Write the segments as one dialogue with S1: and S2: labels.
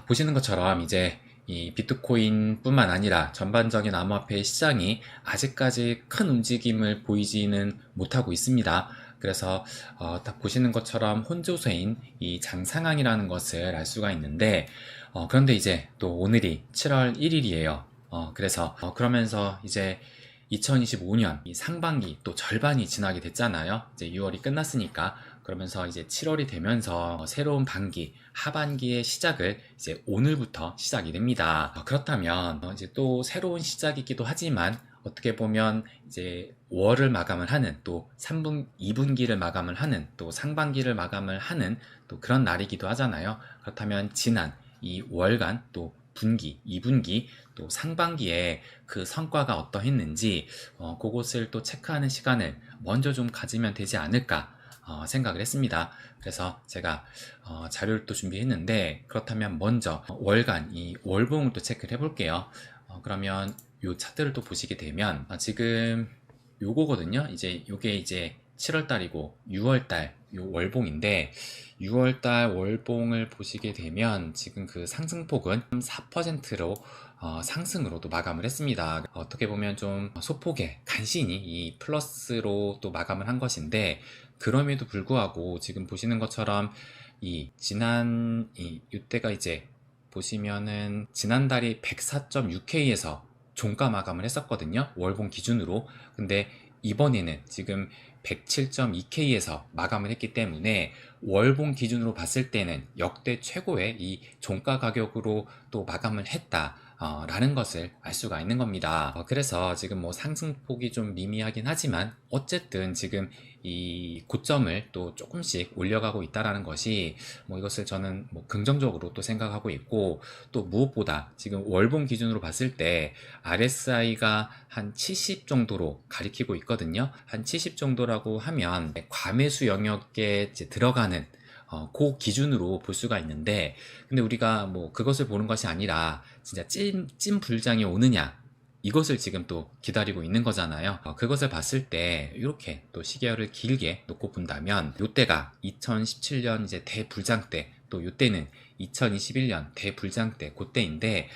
S1: 보시는 것처럼 이제 이 비트코인 뿐만 아니라 전반적인 암호화폐 시장이 아직까지 큰 움직임을 보이지는 못하고 있습니다. 그래서 딱 보시는 것처럼 혼조세인 이 장상황이라는 것을 알 수가 있는데, 그런데 이제 또 오늘이 7월 1일이에요. 그래서 그러면서 이제 2025년 이 상반기 또 절반이 지나게 됐잖아요. 이제 6월이 끝났으니까. 그러면서 이제 7월이 되면서 새로운 반기, 하반기의 시작을 이제 오늘부터 시작이 됩니다. 그렇다면 이제 또 새로운 시작이기도 하지만 어떻게 보면 이제 월을 마감을 하는, 또 3분, 2분기를 마감을 하는, 또 상반기를 마감을 하는 또 그런 날이기도 하잖아요. 그렇다면 지난 이 월간 또 분기, 2분기, 또 상반기에 그 성과가 어떠했는지 그것을 또 체크하는 시간을 먼저 좀 가지면 되지 않을까 생각을 했습니다. 그래서 제가 자료를 또 준비했는데, 그렇다면 먼저 월간 이 월봉을 또 체크를 해볼게요. 그러면 요 차트를 또 보시게 되면 지금 요거거든요. 이제 요게 이제 7월달이고 6월달 요 월봉인데, 6월달 월봉을 보시게 되면 지금 그 상승폭은 4%로 상승으로도 마감을 했습니다. 어떻게 보면 좀 소폭의 간신히 이 플러스로 또 마감을 한 것인데, 그럼에도 불구하고 지금 보시는 것처럼 이 지난 이때가 이제 보시면은 지난달이 104.6K에서 종가 마감을 했었거든요. 월봉 기준으로. 근데 이번에는 지금 107.2K에서 마감을 했기 때문에 월봉 기준으로 봤을 때는 역대 최고의 이 종가 가격으로 또 마감을 했다. 라는 것을 알 수가 있는 겁니다. 그래서 지금 뭐 상승폭이 좀 미미하긴 하지만 어쨌든 지금 이 고점을 또 조금씩 올려가고 있다라는 것이 뭐 이것을 저는 뭐 긍정적으로 또 생각하고 있고, 또 무엇보다 지금 월봉 기준으로 봤을 때 RSI가 한 70 정도로 가리키고 있거든요. 한 70 정도라고 하면 과매수 영역에 이제 들어가는 그 기준으로 볼 수가 있는데, 근데 우리가 뭐 그것을 보는 것이 아니라 진짜 찐 불장이 오느냐, 이것을 지금 또 기다리고 있는 거잖아요. 그것을 봤을 때 이렇게 또 시계열을 길게 놓고 본다면 요때가 2017년 이제 대불장 때, 또 요때는 2021년 대불장 때 그때인데,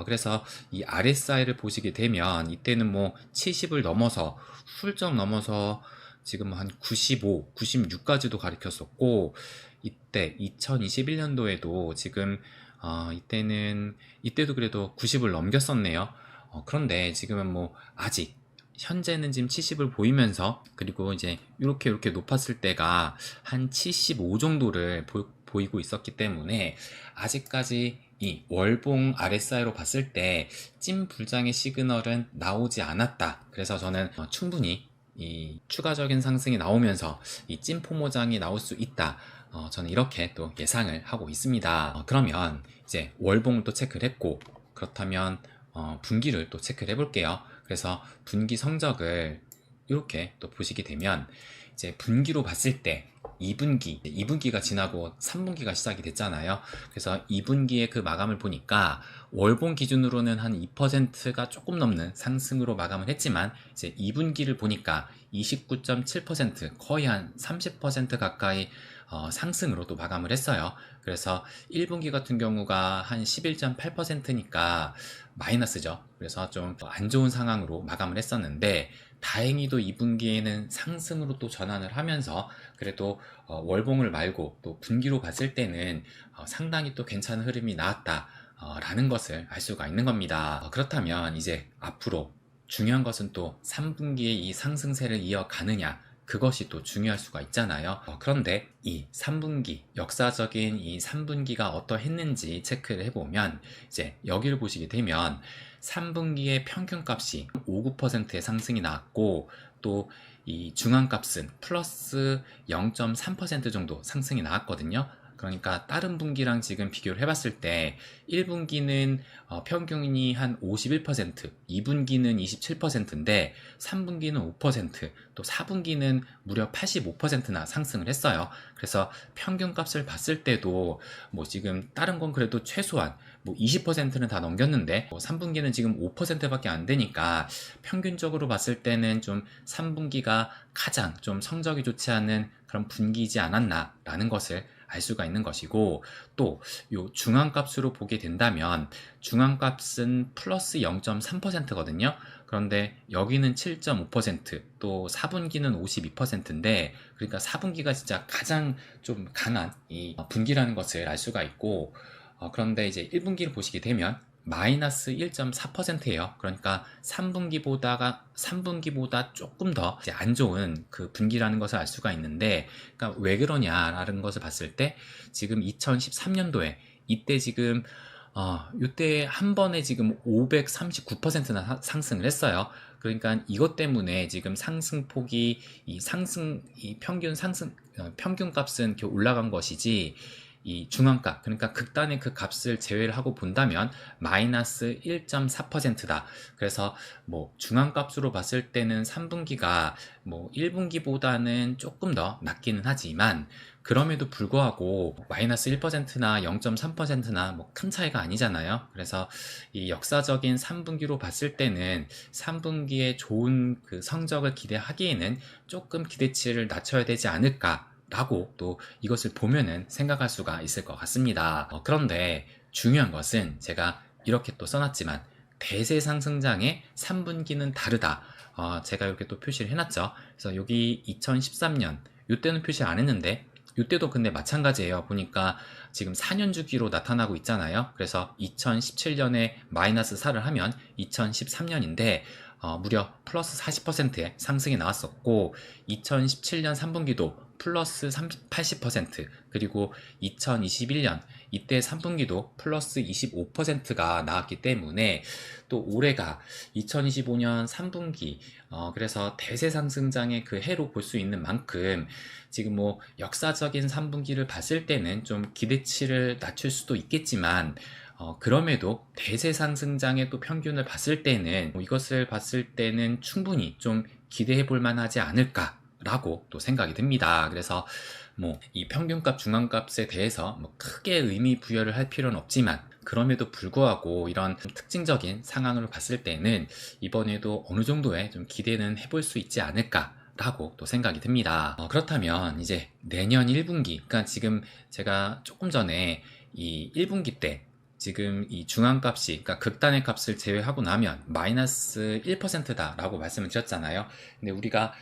S1: 그래서 이 RSI를 보시게 되면 이때는 뭐 70을 넘어서 훌쩍 넘어서 지금 한 95, 96까지도 가리켰었고, 이때 2021년도에도 지금 이때도 그래도 90을 넘겼었네요. 그런데 지금은 뭐 아직 현재는 지금 70을 보이면서, 그리고 이제 이렇게 높았을 때가 한 75 정도를 보이고 있었기 때문에 아직까지 이 월봉 RSI로 봤을 때 찐 불장의 시그널은 나오지 않았다. 그래서 저는 충분히 이 추가적인 상승이 나오면서 이 찐 포모장이 나올 수 있다. 저는 이렇게 또 예상을 하고 있습니다. 그러면 이제 월봉을 또 체크를 했고, 그렇다면 분기를 또 체크를 해볼게요. 그래서 분기 성적을 이렇게 또 보시게 되면 이제 분기로 봤을 때 2분기가 지나고 3분기가 시작이 됐잖아요. 그래서 2분기의 그 마감을 보니까 월봉 기준으로는 한 2%가 조금 넘는 상승으로 마감을 했지만, 이제 2분기를 보니까 29.7%, 거의 한 30% 가까이 상승으로 또 마감을 했어요. 그래서 1분기 같은 경우가 한 11.8%니까 마이너스죠. 그래서 좀 안 좋은 상황으로 마감을 했었는데, 다행히도 2분기에는 상승으로 또 전환을 하면서 그래도 월봉을 말고 또 분기로 봤을 때는 상당히 또 괜찮은 흐름이 나왔다 라는 것을 알 수가 있는 겁니다. 그렇다면 이제 앞으로 중요한 것은 또 3분기에 이 상승세를 이어가느냐, 그것이 또 중요할 수가 있잖아요. 그런데 이 3분기, 역사적인 이 3분기가 어떠했는지 체크를 해보면 이제 여기를 보시게 되면 3분기의 평균값이 59%의 상승이 나왔고, 또 이 중앙값은 플러스 0.3% 정도 상승이 나왔거든요. 그러니까 다른 분기랑 지금 비교를 해봤을 때 1분기는 평균이 한 51%, 2분기는 27%인데 3분기는 5%, 또 4분기는 무려 85%나 상승을 했어요. 그래서 평균값을 봤을 때도 뭐 지금 다른 건 그래도 최소한 뭐 20%는 다 넘겼는데 3분기는 지금 5%밖에 안 되니까 평균적으로 봤을 때는 좀 3분기가 가장 좀 성적이 좋지 않은 그런 분기이지 않았나라는 것을 알 수가 있는 것이고, 또 요 중앙값으로 보게 된다면 중앙값은 플러스 0.3%거든요. 그런데 여기는 7.5%, 또 4분기는 52%인데, 그러니까 4분기가 진짜 가장 좀 강한 이 분기라는 것을 알 수가 있고, 그런데 이제 1분기를 보시게 되면 마이너스 1.4%예요. 그러니까 3분기보다 조금 더 이제 안 좋은 그 분기라는 것을 알 수가 있는데, 그러니까 왜 그러냐라는 것을 봤을 때, 지금 2013년도에 이때 지금 이때 한 번에 지금 539%나 상승을 했어요. 그러니까 이것 때문에 지금 상승폭이 이 평균 상승 평균 값은 이렇게 올라간 것이지, 이 중앙값, 그러니까 극단의 그 값을 제외를 하고 본다면 마이너스 1.4%다. 그래서 뭐 중앙값으로 봤을 때는 3분기가 뭐 1분기보다는 조금 더 낮기는 하지만, 그럼에도 불구하고 마이너스 1%나 0.3%나 뭐 큰 차이가 아니잖아요. 그래서 이 역사적인 3분기로 봤을 때는 3분기에 좋은 그 성적을 기대하기에는 조금 기대치를 낮춰야 되지 않을까 라고 또 이것을 보면은 생각할 수가 있을 것 같습니다. 그런데 중요한 것은 제가 이렇게 또 써놨지만, 대세 상승장의 3분기는 다르다. 제가 이렇게 또 표시를 해놨죠. 그래서 여기 2013년 이때는 표시 안 했는데, 이때도 근데 마찬가지예요. 보니까 지금 4년 주기로 나타나고 있잖아요. 그래서 2017년에 마이너스 4를 하면 2013년인데 무려 플러스 40%의 상승이 나왔었고, 2017년 3분기도 플러스 80%, 그리고 2021년 이때 3분기도 플러스 25%가 나왔기 때문에, 또 올해가 2025년 3분기 그래서 대세 상승장의 그 해로 볼 수 있는 만큼, 지금 뭐 역사적인 3분기를 봤을 때는 좀 기대치를 낮출 수도 있겠지만, 그럼에도 대세 상승장의 또 평균을 봤을 때는 이것을 봤을 때는 충분히 좀 기대해 볼 만하지 않을까 라고 또 생각이 듭니다. 그래서 뭐 이 평균값, 중앙값에 대해서 뭐 크게 의미 부여를 할 필요는 없지만, 그럼에도 불구하고 이런 특징적인 상황으로 봤을 때는 이번에도 어느 정도의 좀 기대는 해볼 수 있지 않을까 라고 또 생각이 듭니다. 그렇다면 이제 내년 1분기, 그러니까 지금 제가 조금 전에 이 1분기 때 지금 이 중앙값이, 그러니까 극단의 값을 제외하고 나면 마이너스 1%다 라고 말씀을 드렸잖아요. 근데 우리가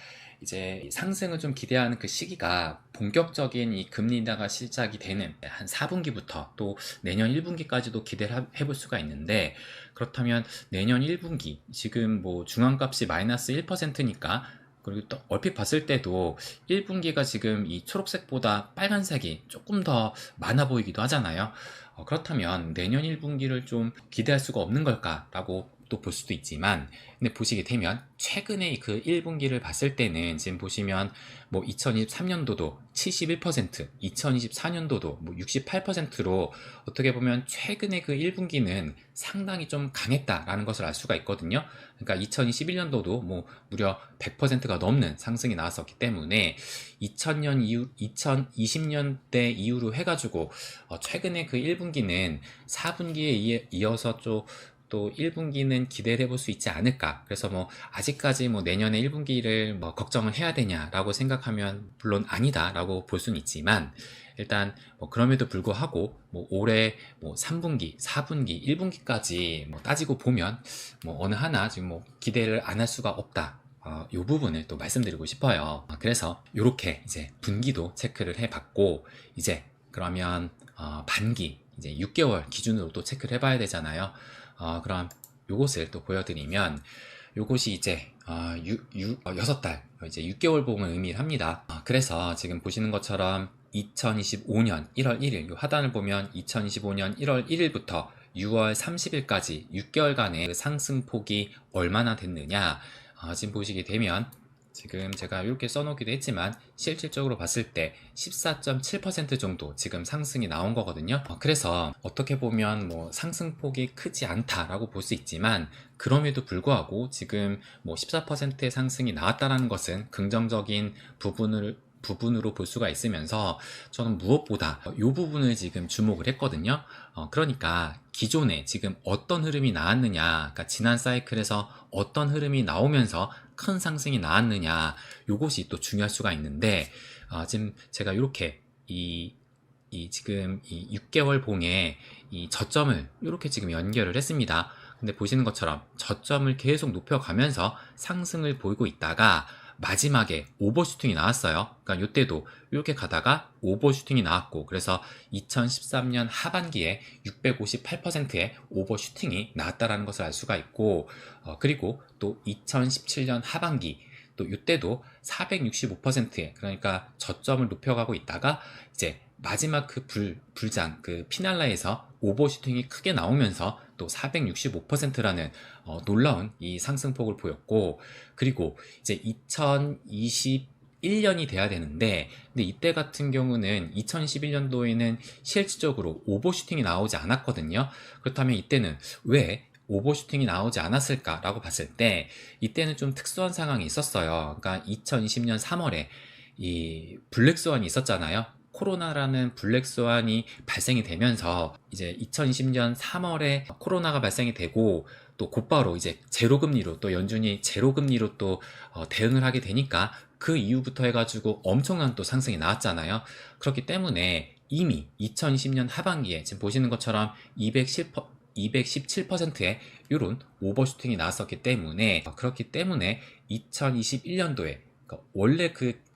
S1: 이제 상승을 좀 기대하는 그 시기가 본격적인 이 금리 인하가 시작이 되는 한 4분기부터 또 내년 1분기까지도 기대를 해볼 수가 있는데, 그렇다면 내년 1분기 지금 뭐 중앙값이 마이너스 1%니까, 그리고 또 얼핏 봤을 때도 1분기가 지금 이 초록색보다 빨간색이 조금 더 많아 보이기도 하잖아요. 그렇다면 내년 1분기를 좀 기대할 수가 없는 걸까라고 또 볼 수도 있지만, 근데 보시게 되면 최근에 그 1분기를 봤을 때는 지금 보시면 뭐 2023년도도 71%, 2024년도도 뭐 68%로 어떻게 보면 최근에 그 1분기는 상당히 좀 강했다라는 것을 알 수가 있거든요. 그러니까 2021년도도 뭐 무려 100%가 넘는 상승이 나왔었기 때문에, 2000년 이후 2020년대 이후로 해가지고 최근에 그 1분기는 4분기에 이어서 또 1분기는 기대를 해볼 수 있지 않을까. 그래서 뭐 아직까지 뭐 내년에 1분기를 뭐 걱정을 해야 되냐라고 생각하면 물론 아니다라고 볼 수는 있지만, 일단 뭐 그럼에도 불구하고 뭐 올해 뭐 3분기, 4분기, 1분기까지 뭐 따지고 보면 뭐 어느 하나 지금 뭐 기대를 안 할 수가 없다. 이 부분을 또 말씀드리고 싶어요. 그래서 이렇게 이제 분기도 체크를 해봤고, 이제 그러면 반기, 이제 6개월 기준으로 또 체크를 해봐야 되잖아요. 그럼 요것을 또 보여드리면, 요것이 이제 6달, 이제 6개월 봉을 의미를 합니다. 그래서 지금 보시는 것처럼 2025년 1월 1일, 요 하단을 보면 2025년 1월 1일부터 6월 30일까지 6개월간의 그 상승폭이 얼마나 됐느냐, 지금 보시게 되면 지금 제가 이렇게 써놓기도 했지만 실질적으로 봤을 때 14.7% 정도 지금 상승이 나온 거거든요. 그래서 어떻게 보면 뭐 상승폭이 크지 않다라고 볼 수 있지만, 그럼에도 불구하고 지금 뭐 14%의 상승이 나왔다는 것은 긍정적인 부분으로 볼 수가 있으면서, 저는 무엇보다 이 부분을 지금 주목을 했거든요. 그러니까 기존에 지금 어떤 흐름이 나왔느냐, 그러니까 지난 사이클에서 어떤 흐름이 나오면서 큰 상승이 나왔느냐, 요것이 또 중요할 수가 있는데, 지금 제가 이렇게 이 지금 이 6개월 봉에 이 저점을 이렇게 지금 연결을 했습니다. 근데 보시는 것처럼 저점을 계속 높여가면서 상승을 보이고 있다가 마지막에 오버슈팅이 나왔어요. 그러니까 이때도 이렇게 가다가 오버슈팅이 나왔고, 그래서 2013년 하반기에 658%의 오버슈팅이 나왔다라는 것을 알 수가 있고, 그리고 또 2017년 하반기 또 이때도 465%에, 그러니까 저점을 높여가고 있다가 이제 마지막 그 불장 그 피날레에서 오버슈팅이 크게 나오면서 또 465%라는 놀라운 이 상승폭을 보였고, 그리고 이제 2021년이 돼야 되는데, 근데 이때 같은 경우는 2011년도에는 실질적으로 오버슈팅이 나오지 않았거든요. 그렇다면 이때는 왜 오버슈팅이 나오지 않았을까라고 봤을 때, 이때는 좀 특수한 상황이 있었어요. 그러니까 2020년 3월에 이 블랙스완이 있었잖아요. 코로나라는 블랙스완이 발생이 되면서 이제 2020년 3월에 코로나가 발생이 되고, 또 곧바로 이제 제로금리로, 또 연준이 제로금리로 또 대응을 하게 되니까 그 이후부터 해가지고 엄청난 또 상승이 나왔잖아요. 그렇기 때문에 이미 2020년 하반기에 지금 보시는 것처럼 217%의 이런 오버슈팅이 나왔었기 때문에, 그렇기 때문에 2021년도에 원래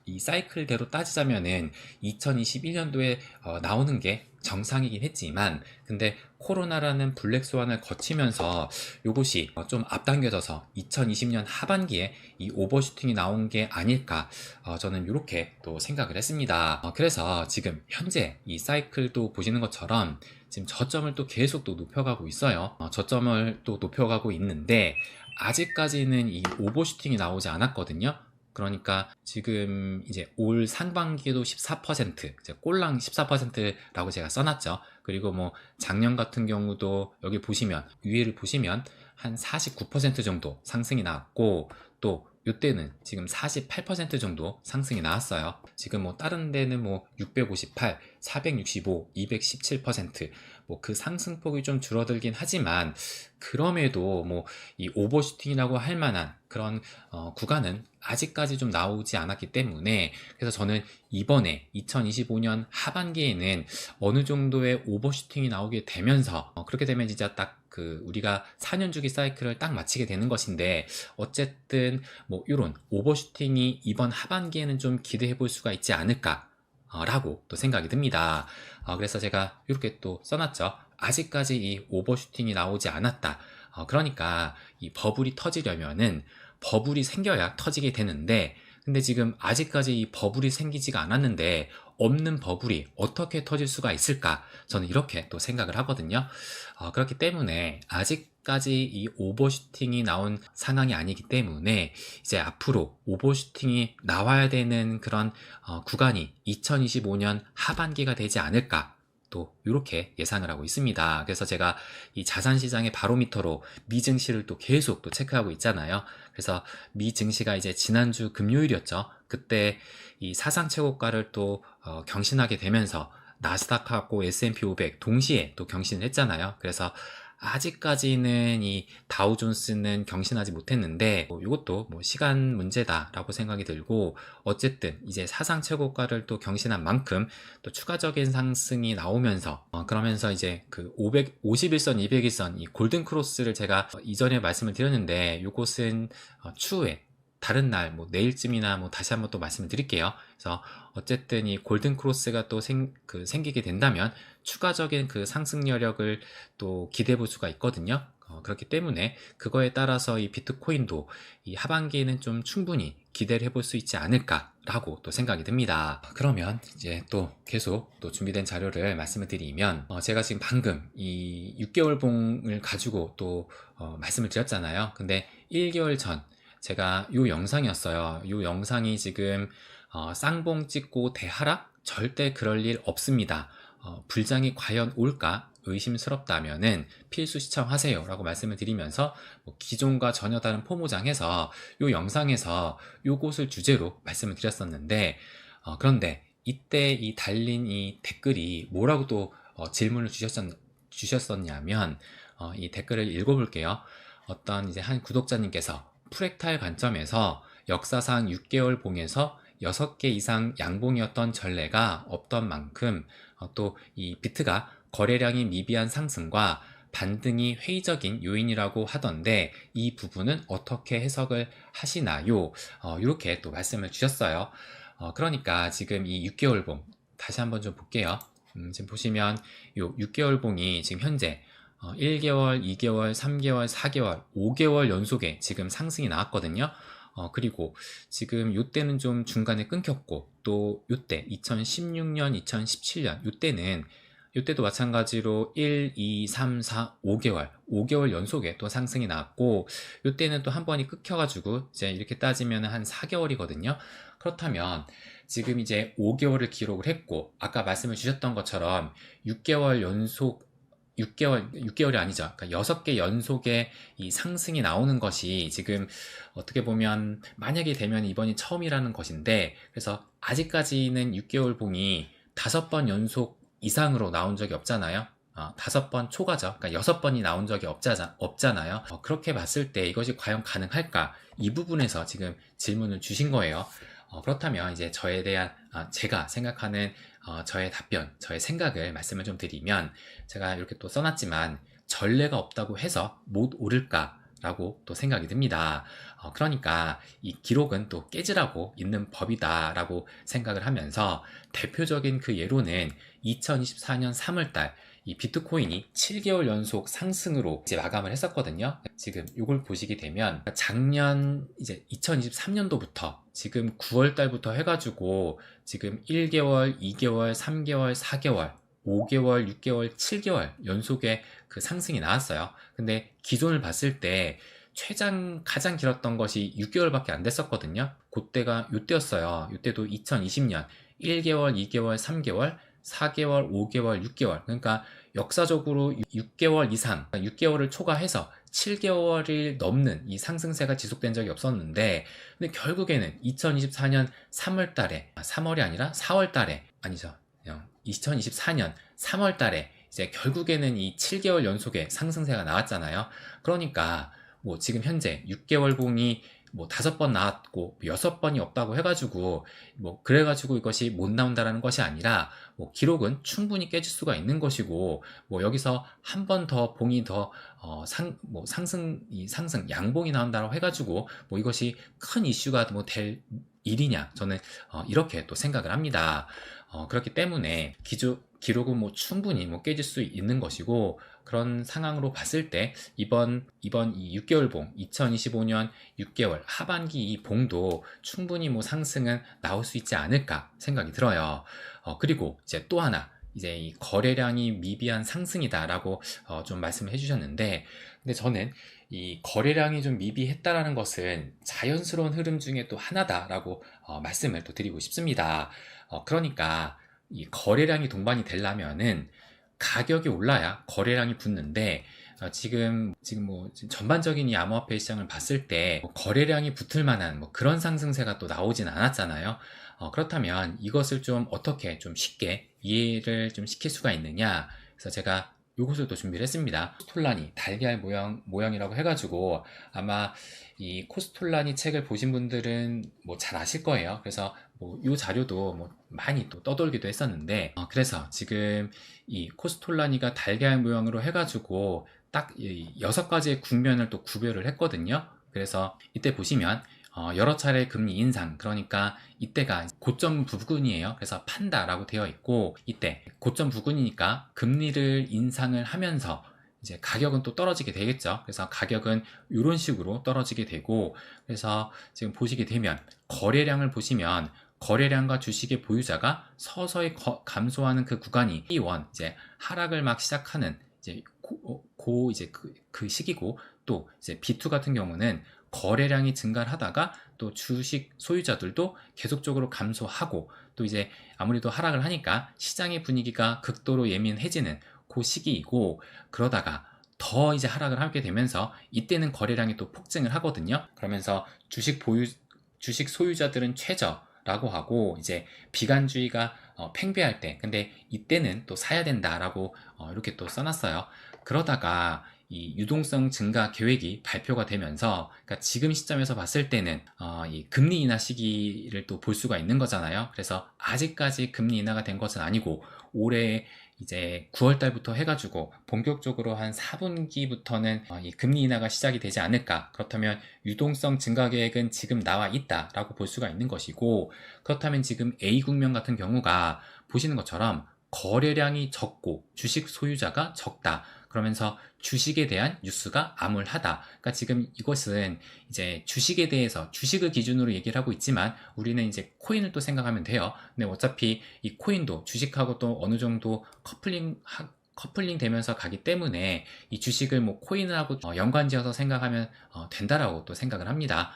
S1: 이 사이클대로 따지자면은 2021년도에 나오는 게 정상이긴 했지만, 근데 코로나라는 블랙스완을 거치면서 이것이 좀 앞당겨져서 2020년 하반기에 이 오버슈팅이 나온 게 아닐까, 저는 이렇게 또 생각을 했습니다. 그래서 지금 현재 이 사이클도 보시는 것처럼 지금 저점을 또 계속 또 높여가고 있어요. 저점을 또 높여가고 있는데 아직까지는 이 오버슈팅이 나오지 않았거든요. 그러니까 지금 이제 올 상반기에도 14%, 이제 꼴랑 14%라고 제가 써놨죠. 그리고 뭐 작년 같은 경우도 여기 보시면, 위에를 보시면 한 49% 정도 상승이 나왔고, 또 이때는 지금 48% 정도 상승이 나왔어요. 지금 뭐 다른 데는 뭐 658, 465, 217%, 뭐 그 상승폭이 좀 줄어들긴 하지만, 그럼에도 뭐 이 오버슈팅이라고 할 만한 그런 구간은 아직까지 좀 나오지 않았기 때문에, 그래서 저는 이번에 2025년 하반기에는 어느 정도의 오버슈팅이 나오게 되면서, 그렇게 되면 진짜 딱 우리가 4년 주기 사이클을 딱 마치게 되는 것인데, 어쨌든 뭐 이런 오버슈팅이 이번 하반기에는 좀 기대해 볼 수가 있지 않을까 라고 또 생각이 듭니다. 그래서 제가 이렇게 또 써놨죠. 아직까지 이 오버슈팅이 나오지 않았다. 그러니까 이 버블이 터지려면은 버블이 생겨야 터지게 되는데, 근데 지금 아직까지 이 버블이 생기지가 않았는데 없는 버블이 어떻게 터질 수가 있을까? 저는 이렇게 또 생각을 하거든요. 그렇기 때문에 아직까지 이 오버슈팅이 나온 상황이 아니기 때문에, 이제 앞으로 오버슈팅이 나와야 되는 그런 구간이 2025년 하반기가 되지 않을까, 또 이렇게 예상을 하고 있습니다. 그래서 제가 이 자산시장의 바로미터로 미 증시를 또 계속 또 체크하고 있잖아요. 그래서 미 증시가 이제 지난주 금요일이었죠. 그때 이 사상 최고가를 또 경신하게 되면서 나스닥하고 S&P 500 동시에 또 경신을 했잖아요. 그래서 아직까지는 이 다우존스는 경신하지 못했는데, 이것도 뭐 시간 문제다라고 생각이 들고, 어쨌든 이제 사상 최고가를 또 경신한 만큼 또 추가적인 상승이 나오면서, 그러면서 이제 그 51선, 200일선 이 골든 크로스를 제가 이전에 말씀을 드렸는데, 이곳은 추후에 다른 날, 뭐 내일쯤이나 뭐 다시 한번 또 말씀을 드릴게요. 그래서 어쨌든 이 골든 크로스가 또 생기게 된다면 추가적인 그 상승 여력을 또 기대해 볼 수가 있거든요. 그렇기 때문에 그거에 따라서 이 비트코인도 이 하반기에는 좀 충분히 기대를 해볼 수 있지 않을까라고 또 생각이 듭니다. 그러면 이제 또 계속 또 준비된 자료를 말씀을 드리면, 제가 지금 방금 이 6개월 봉을 가지고 또 말씀을 드렸잖아요. 근데 1개월 전 제가 요 영상이었어요. 요 영상이 지금 쌍봉 찍고 대하락? 절대 그럴 일 없습니다. 불장이 과연 올까? 의심스럽다면은 필수 시청하세요 라고 말씀을 드리면서, 기존과 전혀 다른 포모장해서 요 영상에서 요것을 주제로 말씀을 드렸었는데, 그런데 이때 이 달린 이 댓글이 뭐라고 또 질문을 주셨었냐면, 이 댓글을 읽어볼게요. 어떤 이제 한 구독자님께서 프랙탈 관점에서 역사상 6개월 봉에서 6개 이상 양봉이었던 전례가 없던 만큼 또 이 비트가 거래량이 미비한 상승과 반등이 회의적인 요인이라고 하던데 이 부분은 어떻게 해석을 하시나요? 이렇게 또 말씀을 주셨어요. 그러니까 지금 이 6개월봉 다시 한번 좀 볼게요. 지금 보시면 요 6개월봉이 지금 현재 1개월, 2개월, 3개월, 4개월, 5개월 연속에 지금 상승이 나왔거든요. 그리고 지금 요때는 좀 중간에 끊겼고 또 요때 2016년, 2017년 요때도 마찬가지로 1, 2, 3, 4, 5개월 연속에 또 상승이 나왔고 요때는 또 한 번이 끊겨가지고 이제 이렇게 따지면 한 4개월이거든요. 그렇다면 지금 이제 5개월을 기록을 했고 아까 말씀을 주셨던 것처럼 6개월 연속 6개월이 아니죠. 그러니까 6개 연속의 이 상승이 나오는 것이 지금 어떻게 보면 만약에 되면 이번이 처음이라는 것인데 그래서 아직까지는 6개월 봉이 5번 연속 이상으로 나온 적이 없잖아요. 5번 초과죠. 그러니까 6번이 나온 적이 없잖아요. 그렇게 봤을 때 이것이 과연 가능할까? 이 부분에서 지금 질문을 주신 거예요. 그렇다면 이제 저에 대한 제가 생각하는 저의 답변, 저의 생각을 말씀을 좀 드리면 제가 이렇게 또 써놨지만 전례가 없다고 해서 못 오를까라고 또 생각이 듭니다. 그러니까 이 기록은 또 깨지라고 있는 법이다라고 생각을 하면서 대표적인 그 예로는 2024년 3월달 이 비트코인이 7개월 연속 상승으로 이제 마감을 했었거든요. 지금 이걸 보시게 되면 작년 이제 2023년도부터 지금 9월 달부터 해가지고 지금 1개월, 2개월, 3개월, 4개월, 5개월, 6개월, 7개월 연속의 그 상승이 나왔어요. 근데 기존을 봤을 때 가장 길었던 것이 6개월밖에 안 됐었거든요. 그때가 요때였어요. 요때도 2020년 1개월, 2개월, 3개월, 4개월, 5개월, 6개월. 그러니까 역사적으로 6개월 이상, 6개월을 초과해서 7개월이 넘는 이 상승세가 지속된 적이 없었는데, 근데 결국에는 2024년 3월 달에, 3월이 아니라 4월 달에, 아니죠. 2024년 3월 달에 이제 결국에는 이 7개월 연속의 상승세가 나왔잖아요. 그러니까 뭐 지금 현재 6개월 봉이 뭐 5번 나왔고 6번이 없다고 해가지고 뭐 그래가지고 이것이 못 나온다라는 것이 아니라 뭐 기록은 충분히 깨질 수가 있는 것이고 뭐 여기서 한 번 더 봉이 더 상승 양봉이 나온다고 해가지고 뭐 이것이 큰 이슈가 뭐 될 일이냐 저는 이렇게 또 생각을 합니다. 그렇기 때문에 기록은 뭐 충분히 뭐 깨질 수 있는 것이고 그런 상황으로 봤을 때 이번 이 6개월 봉 2025년 6개월 하반기 이 봉도 충분히 뭐 상승은 나올 수 있지 않을까 생각이 들어요. 그리고 이제 또 하나 이제 이 거래량이 미비한 상승이다라고 좀 말씀을 해주셨는데 근데 저는 이 거래량이 좀 미비했다라는 것은 자연스러운 흐름 중에 또 하나다라고 말씀을 또 드리고 싶습니다. 그러니까 이 거래량이 동반이 되려면은 가격이 올라야 거래량이 붙는데 지금 뭐 전반적인 이 암호화폐 시장을 봤을 때뭐 거래량이 붙을 만한 뭐 그런 상승세가 또 나오진 않았잖아요. 그렇다면 이것을 좀 어떻게 좀 쉽게 이해를 좀 시킬 수가 있느냐? 그래서 제가 요것을 또 준비를 했습니다. 코스톨라니 달걀 모양이라고 해가지고 아마 이 코스톨라니 책을 보신 분들은 뭐 잘 아실 거예요. 그래서 뭐 요 자료도 뭐 많이 또 떠돌기도 했었는데 그래서 지금 이 코스톨라니가 달걀 모양으로 해가지고 딱 6가지의 국면을 또 구별을 했거든요. 그래서 이때 보시면 여러 차례 금리 인상 그러니까 이때가 고점 부근이에요. 그래서 판다라고 되어 있고 이때 고점 부근이니까 금리를 인상을 하면서 이제 가격은 또 떨어지게 되겠죠. 그래서 가격은 이런 식으로 떨어지게 되고 그래서 지금 보시게 되면 거래량을 보시면 거래량과 주식의 보유자가 서서히 감소하는 그 구간이 T1 이제 하락을 막 시작하는 이제 이제 그 시기고 또 이제 B2 같은 경우는 거래량이 증가를 하다가 또 주식 소유자들도 계속적으로 감소하고 또 이제 아무래도 하락을 하니까 시장의 분위기가 극도로 예민해지는 그 시기이고 그러다가 더 이제 하락을 하게 되면서 이때는 거래량이 또 폭증을 하거든요. 그러면서 주식 소유자들은 최저라고 하고 이제 비관주의가 팽배할 때 근데 이때는 또 사야 된다라고 이렇게 또 써놨어요. 그러다가 이 유동성 증가 계획이 발표가 되면서, 그러니까 지금 시점에서 봤을 때는 이 금리 인하 시기를 또 볼 수가 있는 거잖아요. 그래서 아직까지 금리 인하가 된 것은 아니고 올해 이제 9월 달부터 해가지고 본격적으로 한 4분기부터는 이 금리 인하가 시작이 되지 않을까. 그렇다면 유동성 증가 계획은 지금 나와 있다라고 볼 수가 있는 것이고, 그렇다면 지금 A국면 같은 경우가 보시는 것처럼 거래량이 적고 주식 소유자가 적다. 그러면서 주식에 대한 뉴스가 암울하다. 그러니까 지금 이것은 이제 주식에 대해서 주식을 기준으로 얘기를 하고 있지만 우리는 이제 코인을 또 생각하면 돼요. 근데 어차피 이 코인도 주식하고 또 어느 정도 커플링 되면서 가기 때문에 이 주식을 뭐 코인하고 연관지어서 생각하면 된다라고 또 생각을 합니다.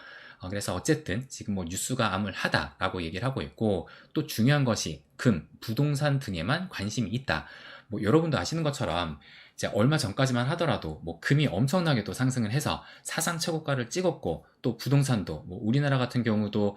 S1: 그래서 어쨌든 지금 뭐 뉴스가 암울하다라고 얘기를 하고 있고, 또 중요한 것이 금, 부동산 등에만 관심이 있다. 뭐 여러분도 아시는 것처럼 이제 얼마 전까지만 하더라도 뭐 금이 엄청나게 또 상승을 해서 사상 최고가를 찍었고, 또 부동산도 뭐 우리나라 같은 경우도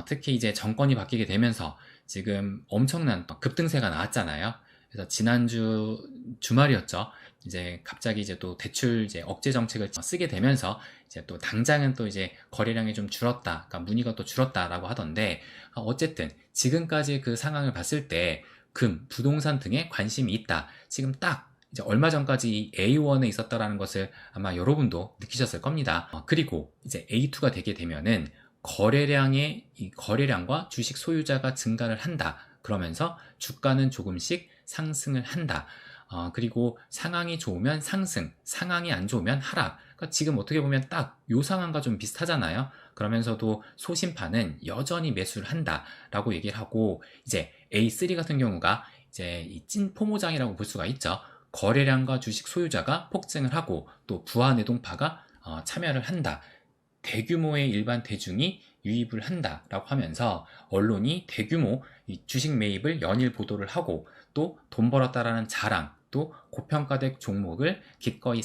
S1: 특히 이제 정권이 바뀌게 되면서 지금 엄청난 급등세가 나왔잖아요. 그래서 지난주 주말이었죠. 이제 갑자기 이제 또 대출 이제 억제 정책을 쓰게 되면서 이제 또 당장은 또 이제 거래량이 좀 줄었다, 그러니까 문의가 또 줄었다라고 하던데, 어쨌든 지금까지 그 상황을 봤을 때 금, 부동산 등에 관심이 있다. 지금 딱 이제 얼마 전까지 이 A1에 있었다라는 것을 아마 여러분도 느끼셨을 겁니다. 그리고 이제 A2가 되게 되면은 이 거래량과 주식 소유자가 증가를 한다. 그러면서 주가는 조금씩 상승을 한다. 그리고 상황이 좋으면 상승, 상황이 안 좋으면 하락. 그러니까 지금 어떻게 보면 딱 요 상황과 좀 비슷하잖아요. 그러면서도 소심파는 여전히 매수를 한다라고 얘기를 하고, 이제 A3 같은 경우가 이제 이 찐 포모장이라고 볼 수가 있죠. 거래량과 주식 소유자가 폭증을 하고 또 부하 내동파가 참여를 한다. 대규모의 일반 대중이 유입을 한다라고 하면서 언론이 대규모 주식 매입을 연일 보도를 하고, 또 돈 벌었다라는 자랑, 또 고평가된 종목을 기꺼이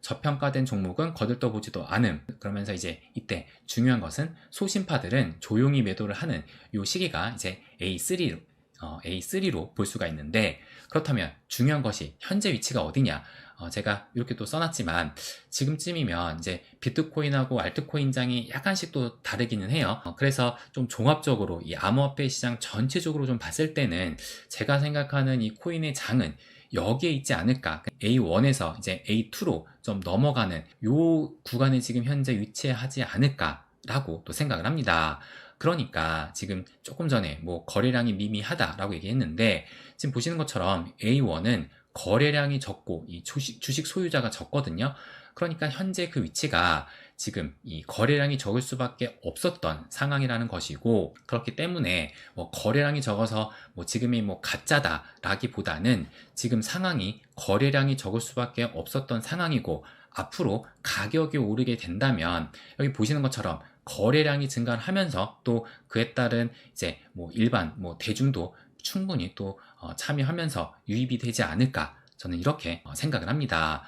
S1: 저평가된 종목은 거들떠보지도 않음. 그러면서 이제 이때 중요한 것은 소심파들은 조용히 매도를 하는 요 시기가 이제 A3로 볼 수가 있는데, 그렇다면 중요한 것이 현재 위치가 어디냐? 제가 이렇게 또 써놨지만 지금쯤이면 이제 비트코인하고 알트코인장이 약간씩 또 다르기는 해요. 그래서 좀 종합적으로 이 암호화폐 시장 전체적으로 좀 봤을 때는 제가 생각하는 이 코인의 장은 여기에 있지 않을까. A1에서 이제 A2로 좀 넘어가는 요 구간에 지금 현재 위치하지 않을까라고 또 생각을 합니다. 그러니까 지금 조금 전에 뭐 거래량이 미미하다라고 얘기했는데, 지금 보시는 것처럼 A1은 거래량이 적고 이 주식 소유자가 적거든요. 그러니까 현재 그 위치가 지금 이 거래량이 적을 수밖에 없었던 상황이라는 것이고, 그렇기 때문에 뭐 거래량이 적어서 뭐 지금이 뭐 가짜다라기보다는 지금 상황이 거래량이 적을 수밖에 없었던 상황이고, 앞으로 가격이 오르게 된다면 여기 보시는 것처럼 거래량이 증가를 하면서 또 그에 따른 이제 뭐 일반 뭐 대중도 충분히 또 참여하면서 유입이 되지 않을까, 저는 이렇게 생각을 합니다.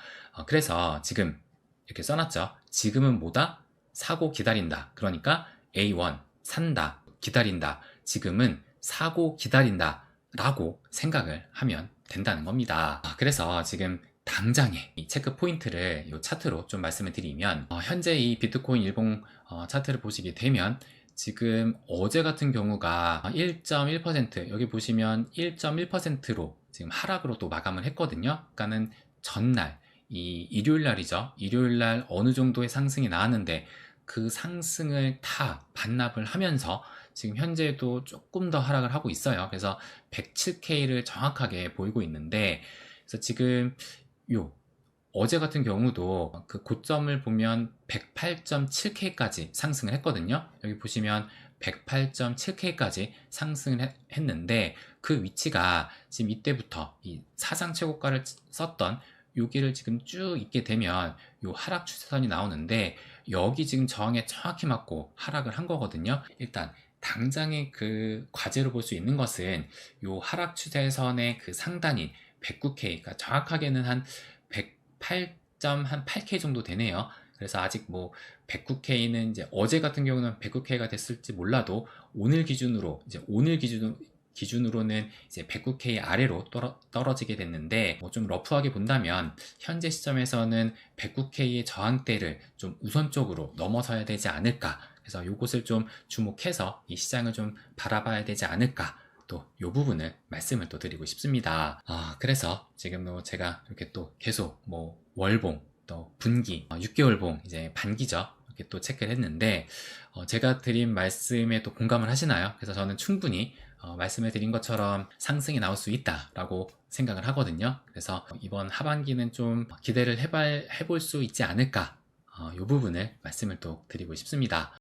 S1: 그래서 지금 이렇게 써놨죠. 지금은 뭐다? 사고 기다린다. 그러니까 A1 산다, 기다린다. 지금은 사고 기다린다 라고 생각을 하면 된다는 겁니다. 그래서 지금 당장의 이 체크 포인트를 이 차트로 좀 말씀을 드리면, 현재 이 비트코인 일봉 차트를 보시게 되면 지금 어제 같은 경우가 1.1%, 여기 보시면 1.1%로 지금 하락으로 또 마감을 했거든요. 그러니까는 전날 이 일요일 날이죠. 일요일 날 어느 정도의 상승이 나왔는데 그 상승을 다 반납을 하면서 지금 현재도 조금 더 하락을 하고 있어요. 그래서 107K를 정확하게 보이고 있는데, 그래서 지금 어제 같은 경우도 그 고점을 보면 108.7K까지 상승을 했거든요. 여기 보시면 108.7K까지 상승을 했는데, 그 위치가 지금 이때부터 이 사상 최고가를 썼던 여기를 지금 쭉 있게 되면 요 하락 추세선이 나오는데, 여기 지금 저항에 정확히 맞고 하락을 한 거거든요. 일단 당장의 그 과제로 볼 수 있는 것은 요 하락 추세선의 그 상단인 109K, 그러니까 정확하게는 한 108.8K 정도 되네요. 그래서 아직 뭐 109K는 이제 어제 같은 경우는 109K가 됐을지 몰라도 오늘 기준으로 기준으로는 이제 109K 아래로 떨어지게 됐는데, 좀 러프하게 본다면 현재 시점에서는 109K의 저항대를 좀 우선적으로 넘어서야 되지 않을까. 그래서 요것을 좀 주목해서 이 시장을 좀 바라봐야 되지 않을까. 또 요 부분을 말씀을 또 드리고 싶습니다. 그래서 지금 제가 이렇게 또 계속 월봉, 또 분기, 6개월봉, 이제 반기죠. 이렇게 또 체크를 했는데, 제가 드린 말씀에 또 공감을 하시나요? 그래서 저는 충분히 말씀을 드린 것처럼 상승이 나올 수 있다라고 생각을 하거든요. 그래서 이번 하반기는 좀 기대를 해볼 수 있지 않을까. 이 부분을 말씀을 또 드리고 싶습니다.